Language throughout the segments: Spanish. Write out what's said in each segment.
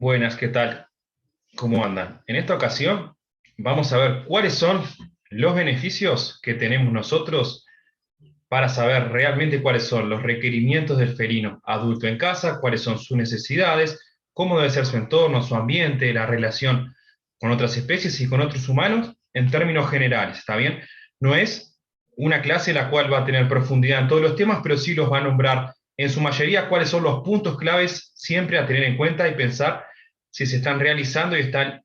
Buenas, ¿qué tal? ¿Cómo andan? En esta ocasión vamos a ver cuáles son los beneficios que tenemos nosotros para saber realmente cuáles son los requerimientos del felino adulto en casa, cuáles son sus necesidades, cómo debe ser su entorno, su ambiente, la relación con otras especies y con otros humanos en términos generales, ¿está bien? No es una clase la cual va a tener profundidad en todos los temas, pero sí los va a nombrar en su mayoría cuáles son los puntos claves siempre a tener en cuenta y pensar si se están realizando y están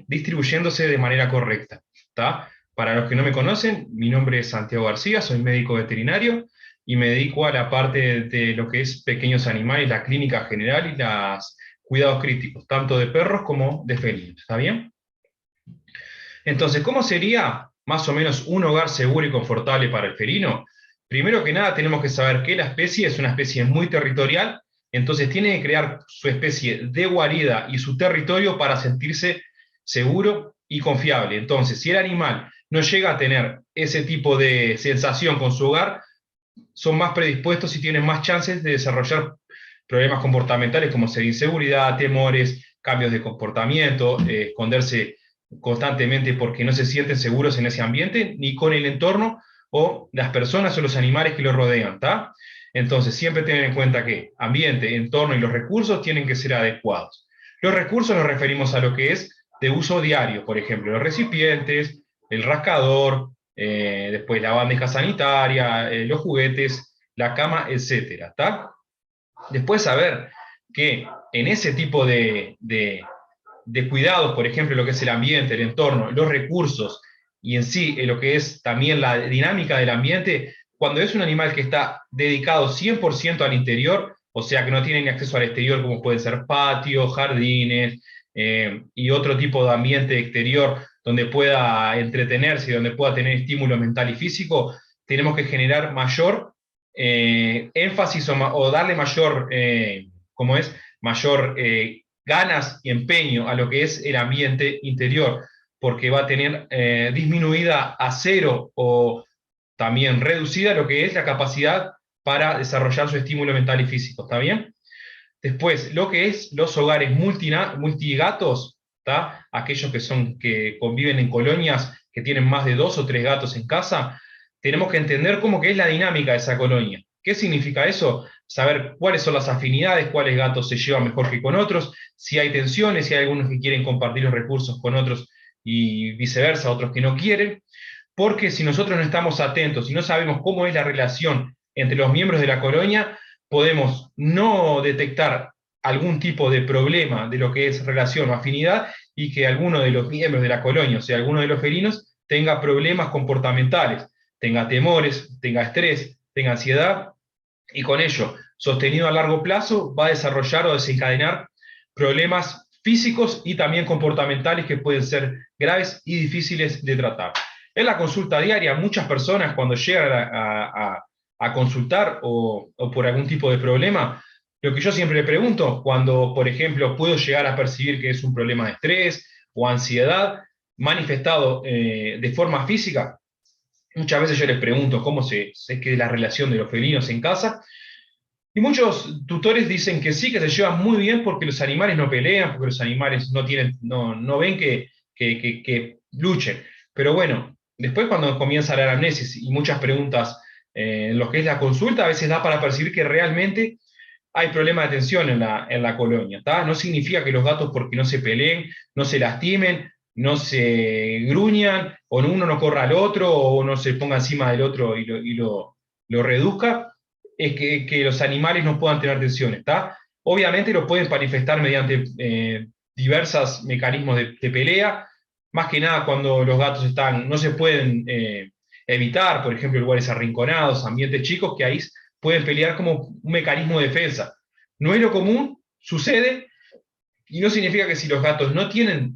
distribuyéndose de manera correcta, ¿está? Para los que no me conocen, mi nombre es Santiago García, soy médico veterinario y me dedico a la parte de lo que es pequeños animales, la clínica general y los cuidados críticos, tanto de perros como de felinos, ¿está bien? Entonces, ¿cómo sería más o menos un hogar seguro y confortable para el felino? Primero que nada, tenemos que saber que la especie es una especie muy territorial, entonces tiene que crear su especie de guarida y su territorio para sentirse seguro y confiable. Entonces, si el animal no llega a tener ese tipo de sensación con su hogar, son más predispuestos y tienen más chances de desarrollar problemas comportamentales como ser inseguridad, temores, cambios de comportamiento, esconderse constantemente porque no se sienten seguros en ese ambiente, ni con el entorno o las personas o los animales que los rodean, ¿tá? Entonces, siempre tener en cuenta que ambiente, entorno y los recursos tienen que ser adecuados. Los recursos nos referimos a lo que es de uso diario, por ejemplo, los recipientes, el rascador, después la bandeja sanitaria, los juguetes, la cama, etcétera, ¿está? Después saber que en ese tipo de cuidados, por ejemplo, lo que es el ambiente, el entorno, los recursos y en sí lo que es también la dinámica del ambiente, cuando es un animal que está dedicado 100% al interior, o sea que no tiene ni acceso al exterior como pueden ser patios, jardines y otro tipo de ambiente exterior donde pueda entretenerse y donde pueda tener estímulo mental y físico, tenemos que generar mayor énfasis o darle mayor, como es, mayor ganas y empeño a lo que es el ambiente interior, porque va a tener disminuida a cero o también reducida lo que es la capacidad para desarrollar su estímulo mental y físico, ¿está bien? Después, lo que es los hogares multigatos, ¿tá? Aquellos que conviven en colonias que tienen más de 2 o 3 gatos en casa, tenemos que entender cómo que es la dinámica de esa colonia. ¿Qué significa eso? Saber cuáles son las afinidades, cuáles gatos se llevan mejor que con otros, si hay tensiones, si hay algunos que quieren compartir los recursos con otros y viceversa, otros que no quieren, porque si nosotros no estamos atentos y no sabemos cómo es la relación entre los miembros de la colonia, podemos no detectar algún tipo de problema de lo que es relación o afinidad y que alguno de los miembros de la colonia, o sea, alguno de los felinos, tenga problemas comportamentales, tenga temores, tenga estrés, tenga ansiedad, y con ello, sostenido a largo plazo, va a desarrollar o desencadenar problemas físicos y también comportamentales que pueden ser graves y difíciles de tratar. En la consulta diaria, muchas personas cuando llegan a consultar o por algún tipo de problema, lo que yo siempre le pregunto, cuando, por ejemplo, puedo llegar a percibir que es un problema de estrés o ansiedad manifestado de forma física, muchas veces yo les pregunto cómo es que es la relación de los felinos en casa, y muchos tutores dicen que sí, que se llevan muy bien porque los animales no pelean, porque los animales no ven que luchen. Pero bueno, después cuando comienza la anamnesis y muchas preguntas en lo que es la consulta, a veces da para percibir que realmente hay problema de atención en la colonia, ¿tá? No significa que los gatos porque no se peleen, no se lastimen, no se gruñan, o uno no corra al otro, o no se ponga encima del otro lo reduzca, es que los animales no puedan tener tensiones, ¿está? Obviamente lo pueden manifestar mediante diversos mecanismos de pelea, más que nada cuando los gatos no se pueden evitar, por ejemplo, lugares arrinconados, ambientes chicos, que ahí pueden pelear como un mecanismo de defensa. No es lo común, sucede, y no significa que si los gatos no tienen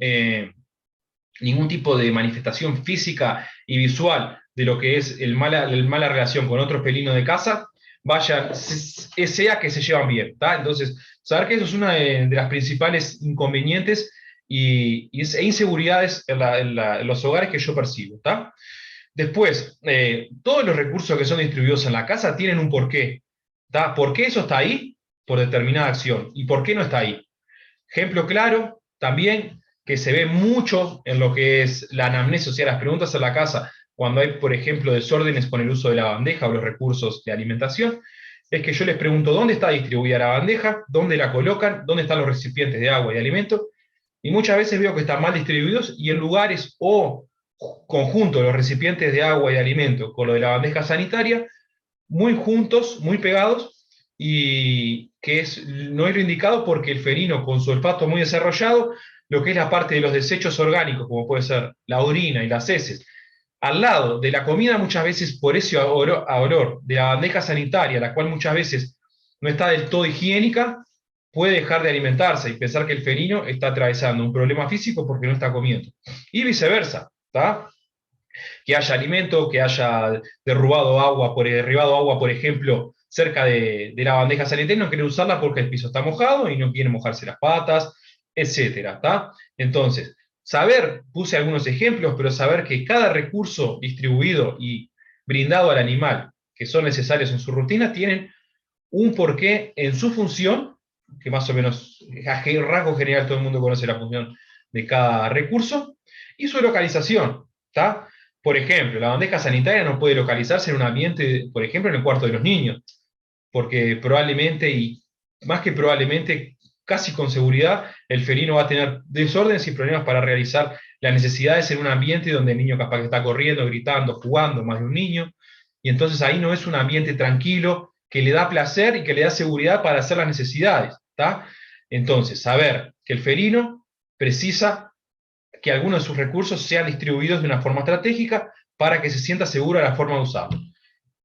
ningún tipo de manifestación física y visual de lo que es mala relación con otros felinos de casa, sea que se llevan bien, ¿tá? Entonces, saber que eso es una de las principales inconvenientes e inseguridades en los hogares que yo percibo, ¿tá? Después, todos los recursos que son distribuidos en la casa tienen un porqué, ¿tá? ¿Por qué eso está ahí? Por determinada acción. ¿Y por qué no está ahí? Ejemplo claro, también, que se ve mucho en lo que es la anamnesis, o sea, las preguntas en la casa, cuando hay, por ejemplo, desórdenes con el uso de la bandeja o los recursos de alimentación, es que yo les pregunto dónde está distribuida la bandeja, dónde la colocan, dónde están los recipientes de agua y de alimento, y muchas veces veo que están mal distribuidos y en lugares o conjunto los recipientes de agua y de alimento con lo de la bandeja sanitaria, muy juntos, muy pegados, y que no es lo indicado porque el felino, con su olfato muy desarrollado, lo que es la parte de los desechos orgánicos, como puede ser la orina y las heces, al lado de la comida, muchas veces por ese olor de la bandeja sanitaria, la cual muchas veces no está del todo higiénica, puede dejar de alimentarse y pensar que el felino está atravesando un problema físico porque no está comiendo. Y viceversa, ¿está? Que haya alimento, que haya derribado agua, por ejemplo, cerca de la bandeja sanitaria, no quiere usarla porque el piso está mojado y no quiere mojarse las patas, etcétera, ¿está? Entonces, saber, puse algunos ejemplos, pero saber que cada recurso distribuido y brindado al animal que son necesarios en su rutina tienen un porqué en su función, que más o menos a rasgo general todo el mundo conoce la función de cada recurso, y su localización, ¿está? Por ejemplo, la bandeja sanitaria no puede localizarse en un ambiente, por ejemplo, en el cuarto de los niños, porque probablemente, y más que probablemente, casi con seguridad, el felino va a tener desórdenes y problemas para realizar las necesidades en un ambiente donde el niño capaz que está corriendo, gritando, jugando, más de un niño, y entonces ahí no es un ambiente tranquilo que le da placer y que le da seguridad para hacer las necesidades, ¿está? Entonces, saber que el felino precisa que algunos de sus recursos sean distribuidos de una forma estratégica para que se sienta segura la forma de usarlo.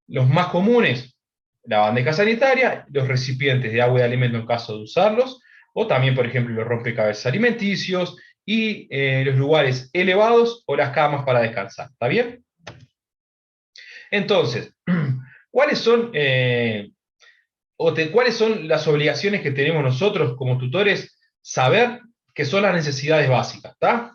Los más comunes, la bandeja sanitaria, los recipientes de agua y de alimento en caso de usarlos, o también, por ejemplo, los rompecabezas alimenticios y los lugares elevados o las camas para descansar. ¿Está bien? Entonces, ¿cuáles son, ¿cuáles son las obligaciones que tenemos nosotros como tutores? Saber que son las necesidades básicas, ¿está?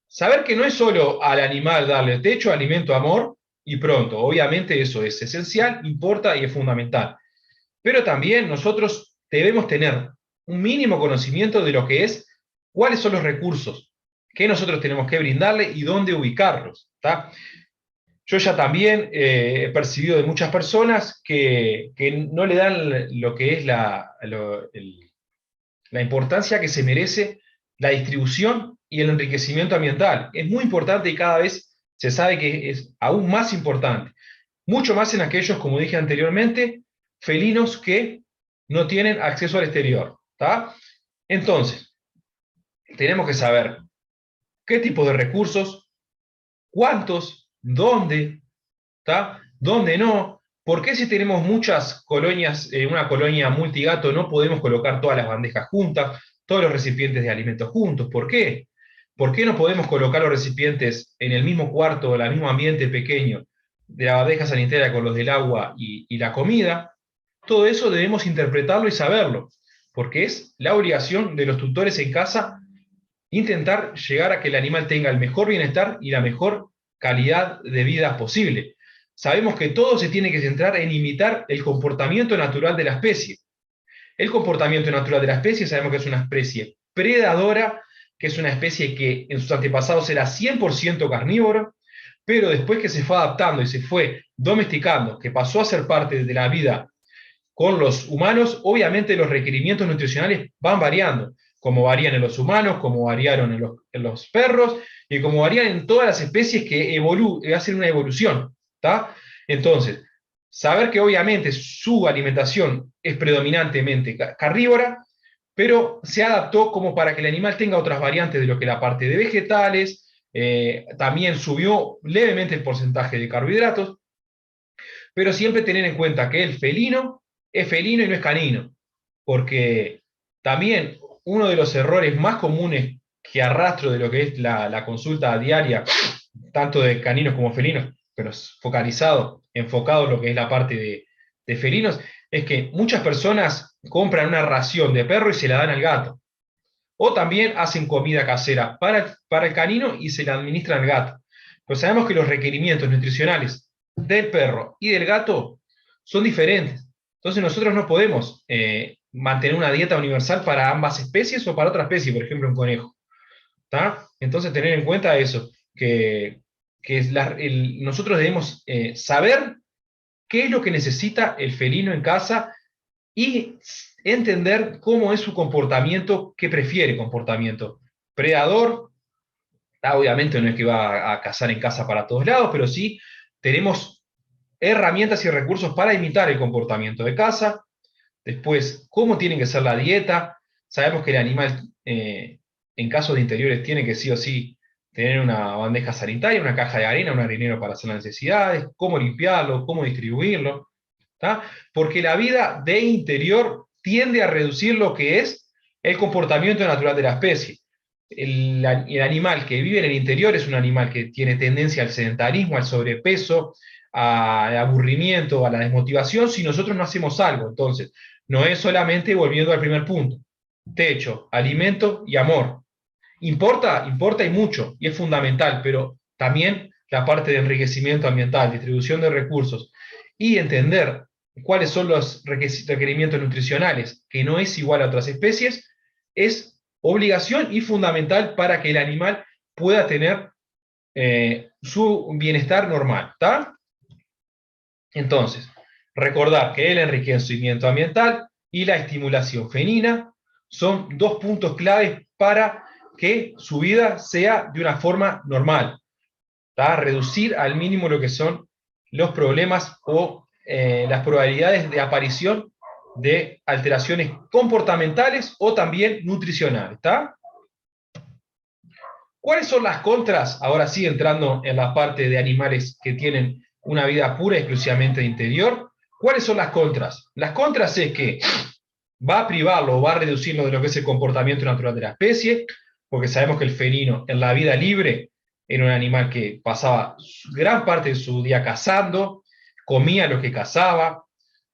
Saber que no es solo al animal darle techo, alimento, amor y pronto. Obviamente eso es esencial, importa y es fundamental. Pero también nosotros debemos tener un mínimo conocimiento de lo que es, cuáles son los recursos que nosotros tenemos que brindarle y dónde ubicarlos. ¿Tá? Yo ya también he percibido de muchas personas que no le dan lo que es la importancia que se merece la distribución y el enriquecimiento ambiental. Es muy importante y cada vez se sabe que es aún más importante. Mucho más en aquellos, como dije anteriormente, felinos que no tienen acceso al exterior. ¿Tá? Entonces, tenemos que saber qué tipo de recursos, cuántos, dónde, ¿tá? Dónde no. ¿Por qué si tenemos muchas colonias, una colonia multigato, no podemos colocar todas las bandejas juntas, todos los recipientes de alimentos juntos? ¿Por qué? ¿Por qué no podemos colocar los recipientes en el mismo cuarto, en el mismo ambiente pequeño de la bandeja sanitaria con los del agua y la comida? Todo eso debemos interpretarlo y saberlo, porque es la obligación de los tutores en casa intentar llegar a que el animal tenga el mejor bienestar y la mejor calidad de vida posible. Sabemos que todo se tiene que centrar en imitar el comportamiento natural de la especie. El comportamiento natural de la especie sabemos que es una especie predadora, que es una especie que en sus antepasados era 100% carnívoro, pero después que se fue adaptando y se fue domesticando, que pasó a ser parte de la vida con los humanos, obviamente los requerimientos nutricionales van variando, como varían en los humanos, como variaron en los perros, y como varían en todas las especies que hacen una evolución. ¿Tá? Entonces, saber que obviamente su alimentación es predominantemente carnívora, pero se adaptó como para que el animal tenga otras variantes de lo que la parte de vegetales, también subió levemente el porcentaje de carbohidratos, pero siempre tener en cuenta que el felino es felino y no es canino, porque también uno de los errores más comunes que arrastro de lo que es la consulta diaria, tanto de caninos como felinos, pero focalizado, enfocado en lo que es la parte de felinos, es que muchas personas compran una ración de perro y se la dan al gato. O también hacen comida casera para el canino y se la administran al gato. Pero sabemos que los requerimientos nutricionales del perro y del gato son diferentes. Entonces nosotros no podemos mantener una dieta universal para ambas especies o para otra especie, por ejemplo, un conejo. ¿Tá? Entonces, tener en cuenta eso, que nosotros debemos saber qué es lo que necesita el felino en casa y entender cómo es su comportamiento, qué prefiere comportamiento. Predador, obviamente no es que va a cazar en casa para todos lados, pero sí tenemos herramientas y recursos para imitar el comportamiento de caza. Después, cómo tiene que ser la dieta. Sabemos que el animal, en casos de interiores, tiene que sí o sí tener una bandeja sanitaria, una caja de arena, un arenero para hacer las necesidades, cómo limpiarlo, cómo distribuirlo. ¿Tá? Porque la vida de interior tiende a reducir lo que es el comportamiento natural de la especie. El animal que vive en el interior es un animal que tiene tendencia al sedentarismo, al sobrepeso, al aburrimiento, a la desmotivación, si nosotros no hacemos algo. Entonces, no es solamente volviendo al primer punto. Techo, alimento y amor. Importa, importa y mucho, y es fundamental, pero también la parte de enriquecimiento ambiental, distribución de recursos, y entender cuáles son los requerimientos nutricionales, que no es igual a otras especies, es obligación y fundamental para que el animal pueda tener su bienestar normal. ¿Está? Entonces, recordar que el enriquecimiento ambiental y la estimulación felina son dos puntos claves para que su vida sea de una forma normal, ¿tá? Reducir al mínimo lo que son los problemas o las probabilidades de aparición de alteraciones comportamentales o también nutricionales. ¿Tá? ¿Cuáles son las contras? Ahora sí, entrando en la parte de animales que tienen una vida pura y exclusivamente de interior. ¿Cuáles son las contras? Las contras es que va a privarlo o va a reducirlo de lo que es el comportamiento natural de la especie, porque sabemos que el felino en la vida libre era un animal que pasaba gran parte de su día cazando, comía lo que cazaba,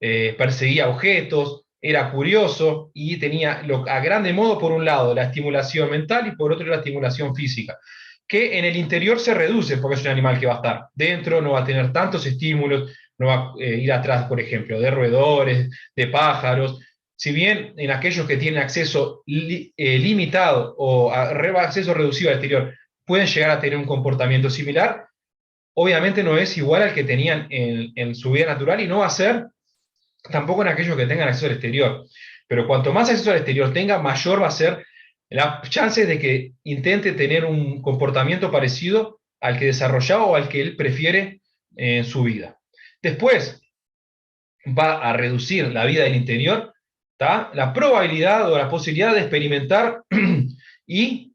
perseguía objetos, era curioso y tenía a grande modo, por un lado, la estimulación mental y por otro la estimulación física, que en el interior se reduce porque es un animal que va a estar dentro, no va a tener tantos estímulos, no va a ir atrás, por ejemplo, de roedores, de pájaros. Si bien en aquellos que tienen acceso limitado o acceso reducido al exterior pueden llegar a tener un comportamiento similar, obviamente no es igual al que tenían en su vida natural y no va a ser tampoco en aquellos que tengan acceso al exterior. Pero cuanto más acceso al exterior tenga, mayor va a ser las chances de que intente tener un comportamiento parecido al que desarrollaba o al que él prefiere en su vida. Después va a reducir la vida del interior, ¿tá? La probabilidad o la posibilidad de experimentar y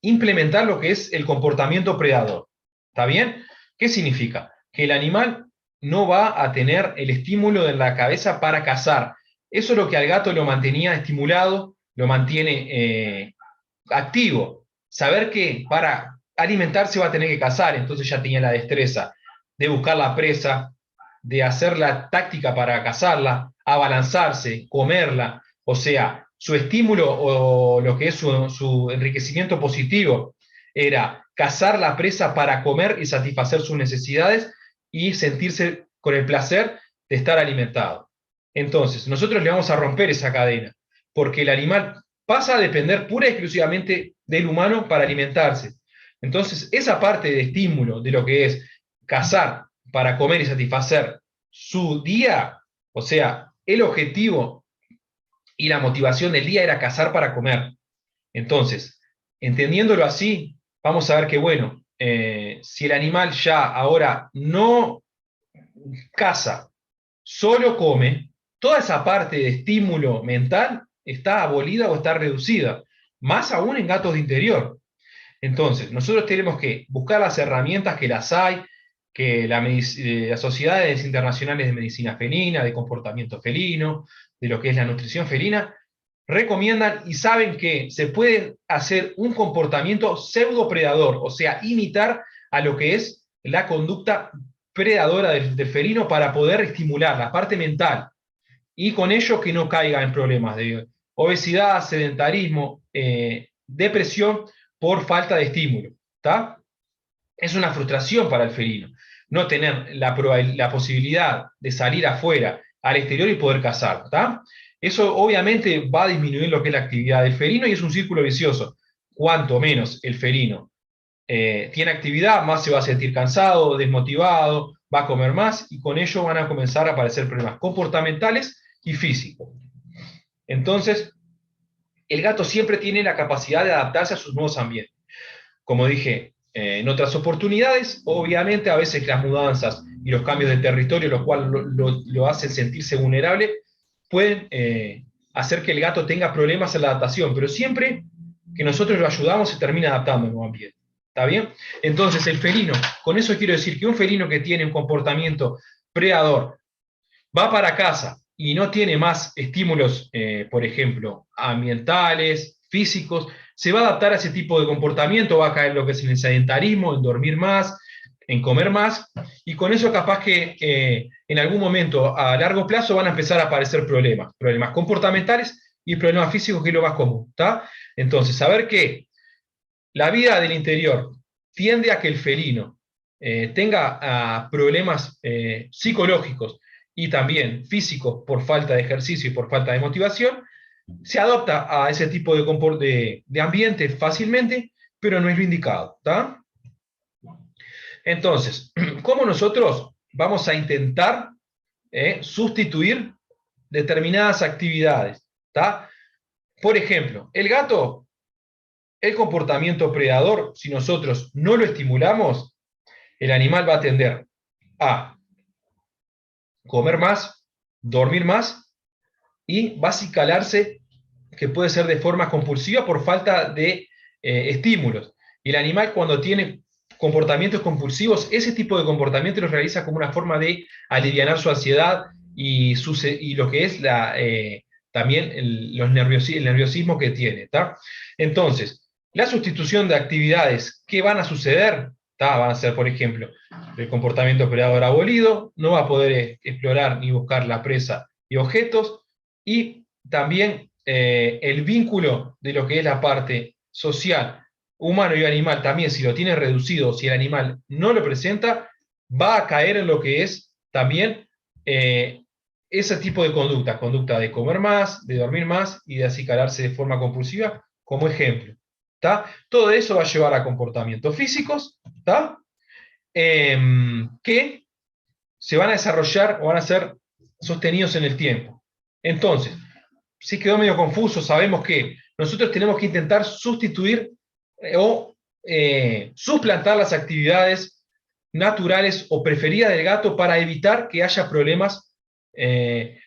implementar lo que es el comportamiento predador. ¿Está bien? ¿Qué significa? Que el animal no va a tener el estímulo en la cabeza para cazar. Eso es lo que al gato lo mantenía estimulado, lo mantiene activo. Saber que para alimentarse va a tener que cazar, entonces ya tenía la destreza de buscar la presa, de hacer la táctica para cazarla, abalanzarse, comerla, o sea, su estímulo o lo que es su enriquecimiento positivo era cazar la presa para comer y satisfacer sus necesidades y sentirse con el placer de estar alimentado. Entonces, nosotros le vamos a romper esa cadena, porque el animal pasa a depender pura y exclusivamente del humano para alimentarse. Entonces, esa parte de estímulo de lo que es cazar para comer y satisfacer su día, o sea, el objetivo y la motivación del día era cazar para comer. Entonces, entendiéndolo así, vamos a ver que, bueno, si el animal ya ahora no caza, solo come, toda esa parte de estímulo mental está abolida o está reducida, más aún en gatos de interior. Entonces, nosotros tenemos que buscar las herramientas que las hay, que las sociedades internacionales de medicina felina, de comportamiento felino, de lo que es la nutrición felina, recomiendan y saben que se puede hacer un comportamiento pseudo predador, o sea, imitar a lo que es la conducta predadora del felino para poder estimular la parte mental y con ello que no caiga en problemas de obesidad, sedentarismo, depresión por falta de estímulo. ¿Tá? Es una frustración para el felino no tener la posibilidad de salir afuera, al exterior y poder cazar. ¿Tá? Eso obviamente va a disminuir lo que es la actividad del felino y es un círculo vicioso. Cuanto menos el felino tiene actividad, más se va a sentir cansado, desmotivado, va a comer más y con ello van a comenzar a aparecer problemas comportamentales y físicos. Entonces, el gato siempre tiene la capacidad de adaptarse a sus nuevos ambientes. Como dije, en otras oportunidades, obviamente a veces las mudanzas y los cambios de territorio, lo cual lo hacen sentirse vulnerable, pueden hacer que el gato tenga problemas en la adaptación, pero siempre que nosotros lo ayudamos se termina adaptando al nuevo ambiente. ¿Está bien? Entonces el felino, con eso quiero decir que un felino que tiene un comportamiento predador, va para casa y no tiene más estímulos, por ejemplo, ambientales, físicos, se va a adaptar a ese tipo de comportamiento, va a caer lo que es en el sedentarismo, en dormir más, en comer más, y con eso capaz que en algún momento a largo plazo van a empezar a aparecer problemas comportamentales y problemas físicos, que es lo más común, ¿está? Entonces, saber que la vida del interior tiende a que el felino tenga problemas psicológicos y también físicos por falta de ejercicio y por falta de motivación, se adopta a ese tipo de ambiente fácilmente, pero no es lo indicado. ¿Tá? Entonces, ¿cómo nosotros vamos a intentar sustituir determinadas actividades? ¿Tá? Por ejemplo, el gato, el comportamiento predador, si nosotros no lo estimulamos, el animal va a tender a comer más, dormir más y va a acicalarse, que puede ser de forma compulsiva por falta de estímulos. Y el animal, cuando tiene comportamientos compulsivos, ese tipo de comportamiento lo realiza como una forma de aliviar su ansiedad y lo que es también el nerviosismo que tiene. ¿tá? Entonces, la sustitución de actividades que van a suceder, ¿tá? Van a ser, por ejemplo, el comportamiento predador abolido, no va a poder explorar ni buscar la presa y objetos, y también el vínculo de lo que es la parte social, humano y animal, también si lo tiene reducido, si el animal no lo presenta, va a caer en lo que es también ese tipo de conducta de comer más, de dormir más y de acicalarse de forma compulsiva, como ejemplo. ¿tá? Todo eso va a llevar a comportamientos físicos, ¿tá? Que se van a desarrollar o van a ser sostenidos en el tiempo. Entonces, si quedó medio confuso, sabemos que nosotros tenemos que intentar sustituir o suplantar las actividades naturales o preferidas del gato para evitar que haya problemas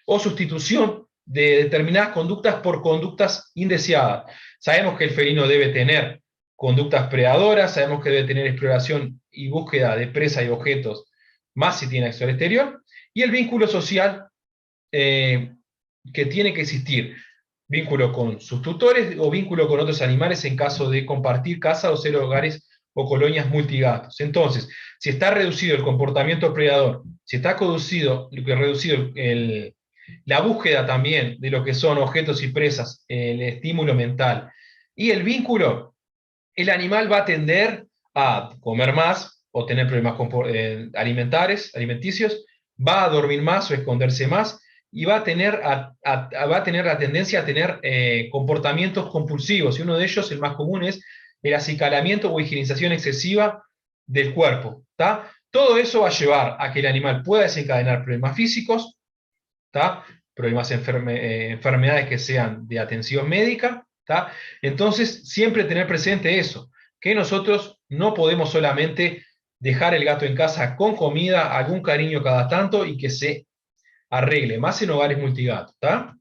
o sustitución de determinadas conductas por conductas indeseadas. Sabemos que el felino debe tener conductas predadoras, sabemos que debe tener exploración y búsqueda de presa y objetos, más si tiene acceso al exterior, y el vínculo social que tiene que existir, vínculo con sus tutores o vínculo con otros animales en caso de compartir casa o ser hogares o colonias multigatos. Entonces, si está reducido el comportamiento predador, si está reducido la búsqueda también de lo que son objetos y presas, el estímulo mental y el vínculo, el animal va a tender a comer más o tener problemas alimenticios, va a dormir más o esconderse más y va a tener la tendencia a tener comportamientos compulsivos, y uno de ellos, el más común, es el acicalamiento o higienización excesiva del cuerpo. ¿tá? Todo eso va a llevar a que el animal pueda desencadenar problemas físicos, ¿tá? Problemas, enfermedades que sean de atención médica. ¿tá? Entonces, siempre tener presente eso, que nosotros no podemos solamente dejar el gato en casa con comida, algún cariño cada tanto y que se arregle, más en hogares multigatos. ¿tá?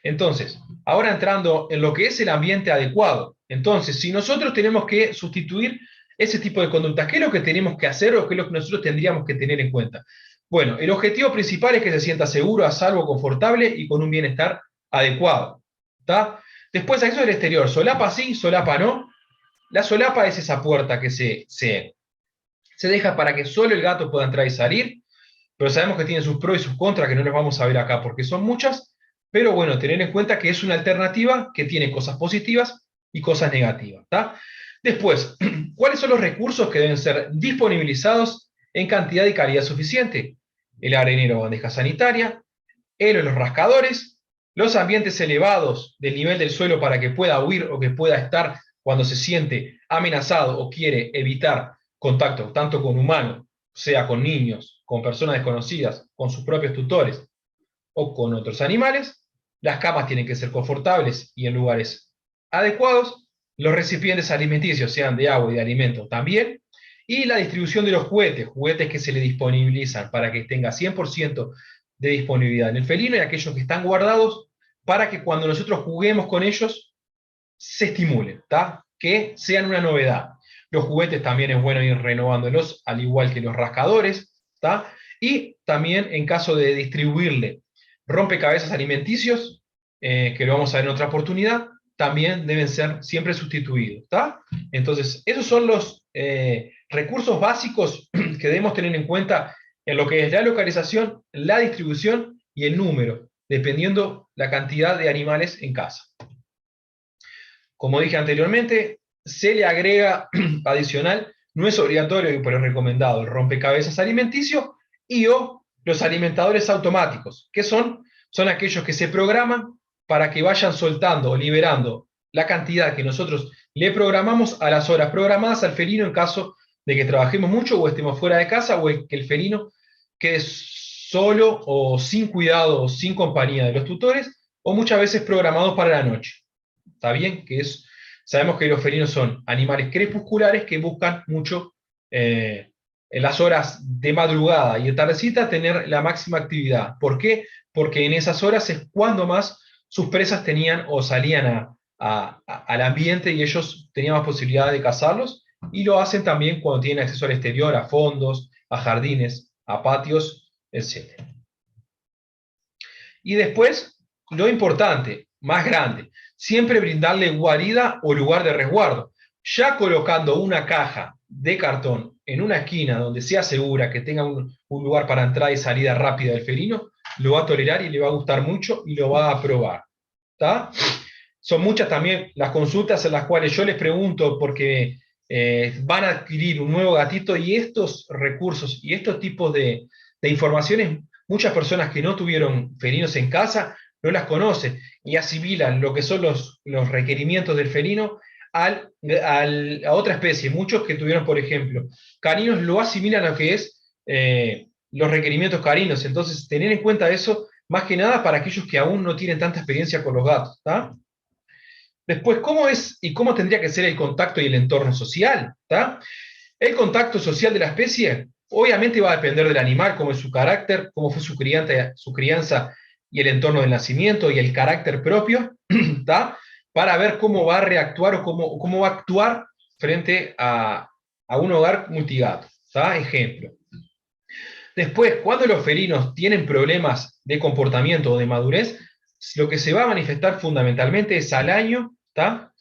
Entonces, ahora entrando en lo que es el ambiente adecuado. Entonces, si nosotros tenemos que sustituir ese tipo de conductas, ¿qué es lo que tenemos que hacer o qué es lo que nosotros tendríamos que tener en cuenta? Bueno, el objetivo principal es que se sienta seguro, a salvo, confortable y con un bienestar adecuado. ¿tá? Después, acceso al exterior, solapa sí, solapa no. La solapa es esa puerta que se deja para que solo el gato pueda entrar y salir, pero sabemos que tiene sus pros y sus contras, que no los vamos a ver acá porque son muchas, pero bueno, tener en cuenta que es una alternativa que tiene cosas positivas y cosas negativas. ¿tá? Después, ¿cuáles son los recursos que deben ser disponibilizados en cantidad y calidad suficiente? El arenero o bandeja sanitaria, el o los rascadores, los ambientes elevados del nivel del suelo para que pueda huir o que pueda estar cuando se siente amenazado o quiere evitar contacto tanto con humanos, sea con niños, con personas desconocidas, con sus propios tutores o con otros animales. Las camas tienen que ser confortables y en lugares adecuados. Los recipientes alimenticios, sean de agua y de alimento, también. Y la distribución de los juguetes, juguetes que se le disponibilizan para que tenga 100% de disponibilidad en el felino y aquellos que están guardados para que cuando nosotros juguemos con ellos se estimulen, ¿tá? Que sean una novedad. Los juguetes también es bueno ir renovándolos, al igual que los rascadores, ¿tá? Y también en caso de distribuirle rompecabezas alimenticios, que lo vamos a ver en otra oportunidad, también deben ser siempre sustituidos, ¿tá? Entonces, esos son los recursos básicos que debemos tener en cuenta en lo que es la localización, la distribución y el número, dependiendo la cantidad de animales en casa. Como dije anteriormente, se le agrega adicional, no es obligatorio, pero es recomendado, el rompecabezas alimenticio y o los alimentadores automáticos, que son aquellos que se programan para que vayan soltando o liberando la cantidad que nosotros le programamos a las horas programadas al felino en caso de que trabajemos mucho o estemos fuera de casa o que el felino quede solo o sin cuidado o sin compañía de los tutores o muchas veces programados para la noche. ¿Está bien? Sabemos que los felinos son animales crepusculares que buscan mucho en las horas de madrugada y de tardecita tener la máxima actividad. ¿Por qué? Porque en esas horas es cuando más sus presas tenían o salían al ambiente y ellos tenían más posibilidad de cazarlos, y lo hacen también cuando tienen acceso al exterior, a fondos, a jardines, a patios, etc. Y después, lo importante, más grande, siempre brindarle guarida o lugar de resguardo. Ya colocando una caja de cartón en una esquina donde sea segura, que tenga un lugar para entrada y salida rápida del felino, lo va a tolerar y le va a gustar mucho y lo va a probar. ¿Tá? Son muchas también las consultas en las cuales yo les pregunto porque van a adquirir un nuevo gatito, y estos recursos y estos tipos de informaciones, muchas personas que no tuvieron felinos en casa no las conocen y asimilan lo que son los requerimientos del felino a otra especie. Muchos que tuvieron, por ejemplo, caninos, lo asimilan a lo que es los requerimientos caninos. Entonces, tener en cuenta eso, más que nada para aquellos que aún no tienen tanta experiencia con los gatos. ¿Tá? Después, ¿cómo es y cómo tendría que ser el contacto y el entorno social? ¿Tá? El contacto social de la especie, obviamente va a depender del animal, cómo es su carácter, cómo fue su crianza y el entorno del nacimiento y el carácter propio, ¿tá? Para ver cómo va a reactuar o cómo va a actuar frente a un hogar multigato. ¿Tá? Ejemplo. Después, cuando los felinos tienen problemas de comportamiento o de madurez, lo que se va a manifestar fundamentalmente es al año, ¿tá?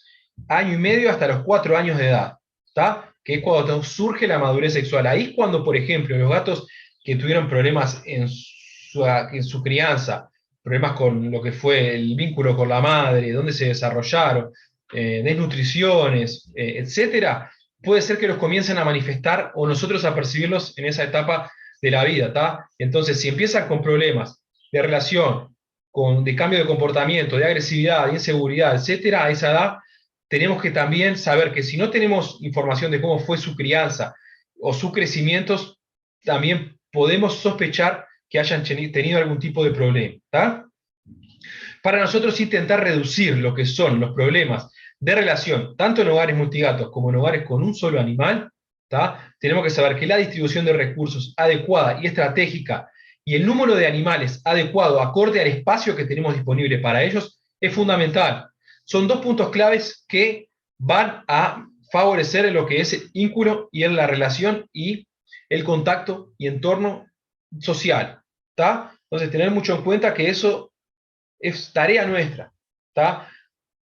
Año y medio hasta los 4 años de edad, ¿tá? Que es cuando surge la madurez sexual. Ahí es cuando, por ejemplo, los gatos que tuvieron problemas en su crianza, problemas con lo que fue el vínculo con la madre, dónde se desarrollaron, desnutriciones, etcétera, puede ser que los comiencen a manifestar o nosotros a percibirlos en esa etapa de la vida, ¿tá? Entonces, si empiezan con problemas de relación, de cambio de comportamiento, de agresividad, de inseguridad, etcétera, a esa edad tenemos que también saber que si no tenemos información de cómo fue su crianza o sus crecimientos, también podemos sospechar que hayan tenido algún tipo de problema, ¿tá? Para nosotros intentar reducir lo que son los problemas de relación, tanto en hogares multigatos como en hogares con un solo animal, ¿tá? Tenemos que saber que la distribución de recursos adecuada y estratégica y el número de animales adecuado, acorde al espacio que tenemos disponible para ellos, es fundamental. Son dos puntos claves que van a favorecer en lo que es el vínculo y en la relación y el contacto y entorno social. ¿Tá? Entonces, tener mucho en cuenta que eso es tarea nuestra. ¿Tá?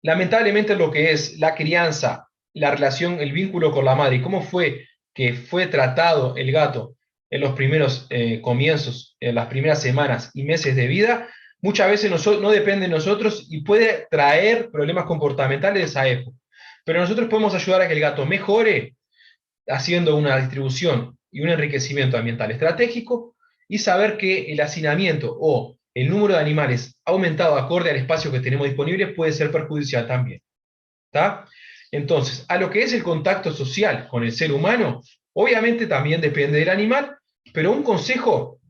Lamentablemente, lo que es la crianza, la relación, el vínculo con la madre y cómo fue que fue tratado el gato en los primeros comienzos, en las primeras semanas y meses de vida, muchas veces no depende de nosotros y puede traer problemas comportamentales de esa época. Pero nosotros podemos ayudar a que el gato mejore haciendo una distribución y un enriquecimiento ambiental estratégico y saber que el hacinamiento o el número de animales aumentado acorde al espacio que tenemos disponible puede ser perjudicial también. ¿Tá? Entonces, a lo que es el contacto social con el ser humano, obviamente también depende del animal, pero un consejo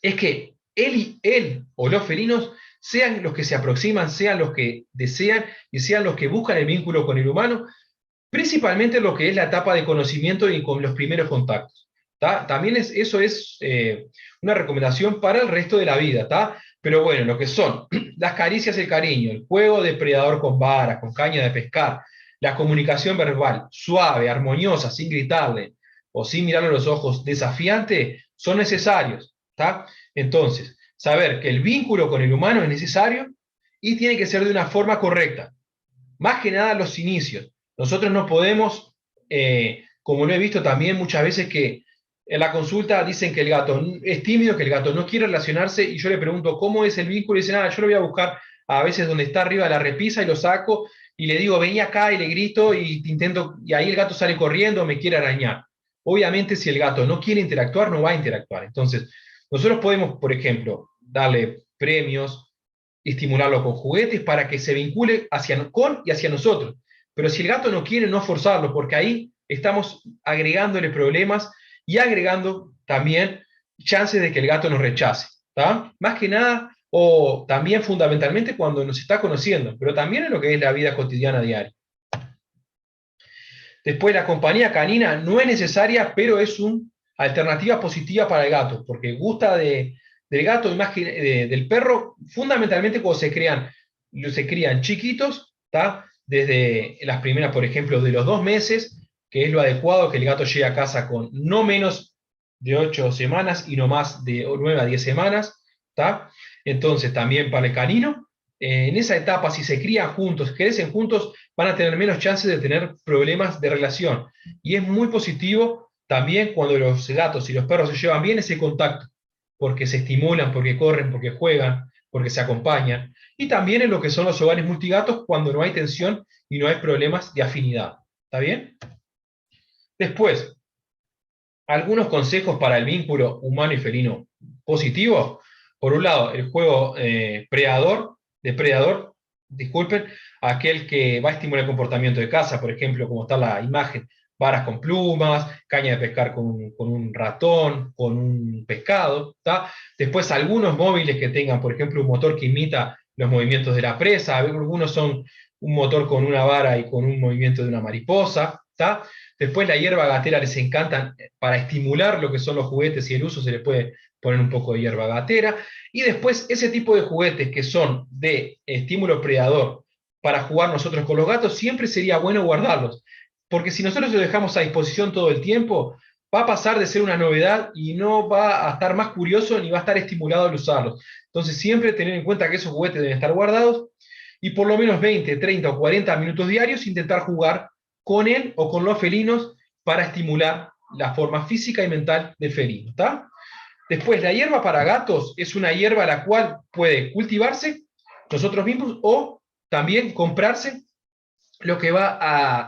es que él o los felinos sean los que se aproximan, sean los que desean y sean los que buscan el vínculo con el humano, principalmente lo que es la etapa de conocimiento y con los primeros contactos. ¿Tá? También eso es una recomendación para el resto de la vida, ¿tá? Pero bueno, lo que son las caricias, el cariño, el juego depredador con varas, con caña de pescar, la comunicación verbal suave, armoniosa, sin gritarle o sin mirarle a los ojos, desafiante, son necesarios, ¿tá? Entonces, saber que el vínculo con el humano es necesario y tiene que ser de una forma correcta. Más que nada los inicios. Nosotros no podemos, como lo he visto también muchas veces que en la consulta dicen que el gato es tímido, que el gato no quiere relacionarse y yo le pregunto cómo es el vínculo y dicen, yo lo voy a buscar a veces donde está arriba de la repisa y lo saco y le digo, vení acá y le grito y intento, y ahí el gato sale corriendo, me quiere arañar. Obviamente si el gato no quiere interactuar, no va a interactuar. Entonces, nosotros podemos, por ejemplo, darle premios, estimularlo con juguetes para que se vincule con y hacia nosotros. Pero si el gato no quiere, no forzarlo, porque ahí estamos agregándole problemas y agregando también chances de que el gato nos rechace. ¿Tá? Más que nada, o también fundamentalmente cuando nos está conociendo, pero también en lo que es la vida cotidiana diaria. Después, la compañía canina no es necesaria, pero es una alternativa positiva para el gato, porque gusta del gato y más que del perro, fundamentalmente cuando se crían chiquitos, ¿tá? Desde las primeras, por ejemplo, de los 2 meses, que es lo adecuado que el gato llegue a casa con no menos de 8 semanas y no más de 9 a 10 semanas, ¿tá? Entonces, también para el canino, en esa etapa, si se crían juntos, crecen juntos, van a tener menos chances de tener problemas de relación. Y es muy positivo también cuando los gatos y los perros se llevan bien ese contacto, porque se estimulan, porque corren, porque juegan, porque se acompañan. Y también en lo que son los hogares multigatos cuando no hay tensión y no hay problemas de afinidad. ¿Está bien? Después, algunos consejos para el vínculo humano y felino positivo. Por un lado, el juego depredador, disculpen, aquel que va a estimular el comportamiento de caza, por ejemplo, como está la imagen, varas con plumas, caña de pescar con un ratón, con un pescado. ¿Tá? Después, algunos móviles que tengan, por ejemplo, un motor que imita los movimientos de la presa, algunos son un motor con una vara y con un movimiento de una mariposa. ¿Tá? Después la hierba gatera les encanta para estimular lo que son los juguetes y el uso, se les puede poner un poco de hierba gatera. Y después ese tipo de juguetes que son de estímulo predador para jugar nosotros con los gatos, siempre sería bueno guardarlos. Porque si nosotros los dejamos a disposición todo el tiempo, va a pasar de ser una novedad y no va a estar más curioso ni va a estar estimulado al usarlos. Entonces siempre tener en cuenta que esos juguetes deben estar guardados y por lo menos 20, 30 o 40 minutos diarios intentar jugar con él o con los felinos para estimular la forma física y mental del felino. ¿Está? Después, la hierba para gatos es una hierba la cual puede cultivarse nosotros mismos o también comprarse. Lo que va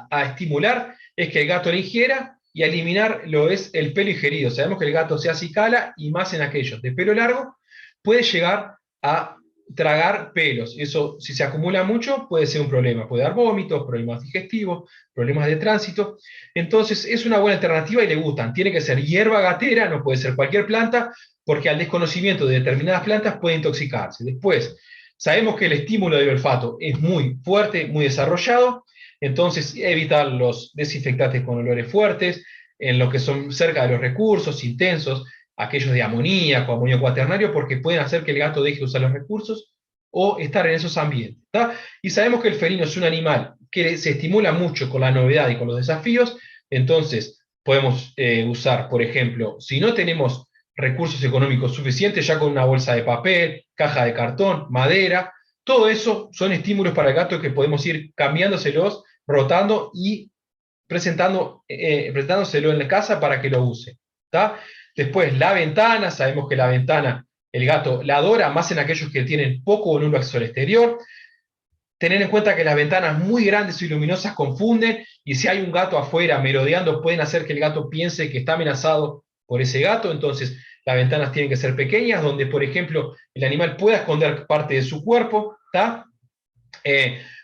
a estimular es que el gato la ingiera y a eliminar lo es el pelo ingerido. Sabemos que el gato se acicala y más en aquellos de pelo largo puede llegar a tragar pelos. Eso, si se acumula mucho, puede ser un problema. Puede dar vómitos, problemas digestivos, problemas de tránsito. Entonces, es una buena alternativa y le gustan. Tiene que ser hierba gatera, no puede ser cualquier planta, porque al desconocimiento de determinadas plantas puede intoxicarse. Después, sabemos que el estímulo del olfato es muy fuerte, muy desarrollado, entonces evitar los desinfectantes con olores fuertes, en lo que son cerca de los recursos intensos, aquellos de amoníaco, amonio cuaternario, porque pueden hacer que el gato deje de usar los recursos o estar en esos ambientes. ¿Tá? Y sabemos que el felino es un animal que se estimula mucho con la novedad y con los desafíos, entonces podemos usar, por ejemplo, si no tenemos recursos económicos suficientes, ya con una bolsa de papel, caja de cartón, madera, todo eso son estímulos para el gato que podemos ir cambiándoselos, rotando y presentándoselo en la casa para que lo use. ¿Tá? Después, la ventana, sabemos que la ventana, el gato la adora, más en aquellos que tienen poco volumen al exterior. Tener en cuenta que las ventanas muy grandes y luminosas confunden, y si hay un gato afuera merodeando, pueden hacer que el gato piense que está amenazado por ese gato. Entonces, las ventanas tienen que ser pequeñas, donde, por ejemplo, el animal pueda esconder parte de su cuerpo, ¿está?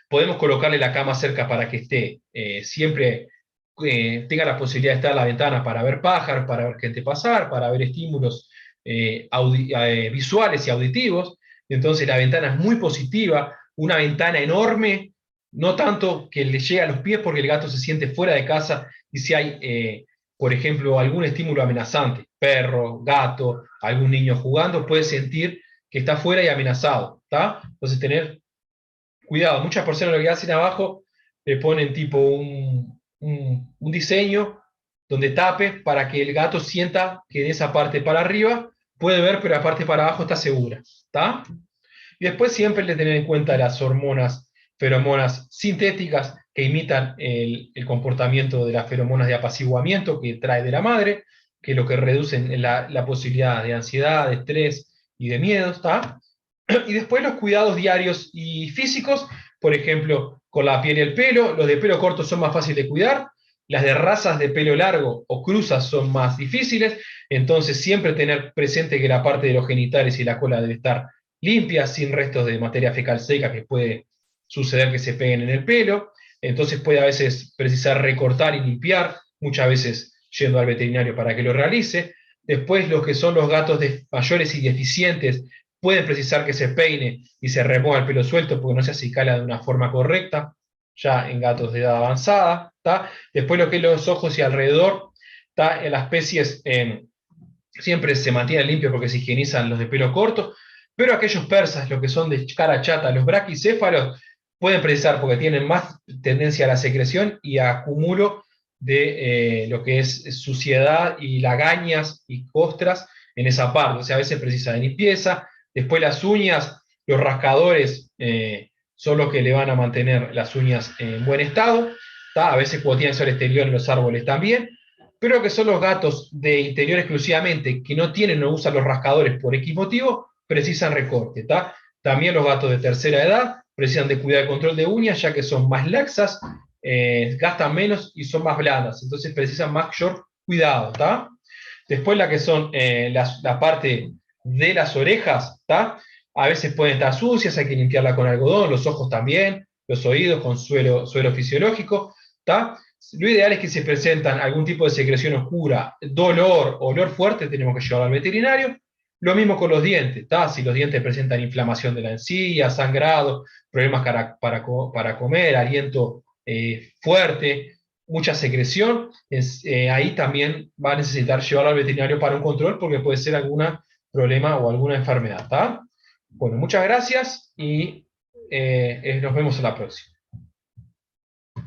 Podemos colocarle la cama cerca para que esté siempre, tenga la posibilidad de estar en la ventana para ver pájaros, para ver gente pasar, para ver estímulos visuales y auditivos. Entonces la ventana es muy positiva, una ventana enorme, no tanto que le llegue a los pies porque el gato se siente fuera de casa y si hay, por ejemplo, algún estímulo amenazante, perro, gato, algún niño jugando, puede sentir que está fuera y amenazado, ¿está? Entonces tener cuidado, muchas personas lo que hacen abajo le ponen tipo un diseño donde tape para que el gato sienta que en esa parte para arriba puede ver, pero la parte para abajo está segura, ¿está? Y después siempre le tener en cuenta las hormonas, feromonas sintéticas que imitan el comportamiento de las feromonas de apaciguamiento que trae de la madre, que es lo que reducen la posibilidad de ansiedad, de estrés y de miedo, ¿está? Y después los cuidados diarios y físicos, por ejemplo, con la piel y el pelo, los de pelo corto son más fáciles de cuidar, las de razas de pelo largo o cruzas son más difíciles, entonces siempre tener presente que la parte de los genitales y la cola debe estar limpia, sin restos de materia fecal seca que puede suceder que se peguen en el pelo, entonces puede a veces precisar recortar y limpiar, muchas veces yendo al veterinario para que lo realice. Después los que son los gatos mayores y deficientes pueden precisar que se peine y se remueva el pelo suelto porque no se acicala de una forma correcta, ya en gatos de edad avanzada. ¿Tá? Después lo que es los ojos y alrededor, ¿tá? En las especies siempre se mantienen limpios porque se higienizan los de pelo corto, pero aquellos persas, los que son de cara chata, los braquicéfalos, pueden precisar porque tienen más tendencia a la secreción y a acumulo de lo que es suciedad y lagañas y costras en esa parte. O sea, a veces precisa de limpieza. Después las uñas, los rascadores son los que le van a mantener las uñas en buen estado. ¿Tá? A veces cuando tienen sol exterior en los árboles también. Pero que son los gatos de interior exclusivamente, que no tienen o no usan los rascadores por X motivo, precisan recorte. ¿Tá? También los gatos de tercera edad precisan de cuidar el control de uñas, ya que son más laxas, gastan menos y son más blandas. Entonces precisan mayor cuidado. ¿Tá? Después la que son la parte de las orejas, ¿tá? A veces pueden estar sucias, hay que limpiarla con algodón, los ojos también, los oídos con suelo fisiológico, ¿tá? Lo ideal es que si presentan algún tipo de secreción oscura, dolor, olor fuerte, tenemos que llevarlo al veterinario. Lo mismo con los dientes, ¿tá? Si los dientes presentan inflamación de la encía, sangrado, problemas para comer, aliento fuerte, mucha secreción, ahí también va a necesitar llevarlo al veterinario para un control porque puede ser algún problema o alguna enfermedad. ¿Tá? Bueno, muchas gracias y nos vemos en la próxima.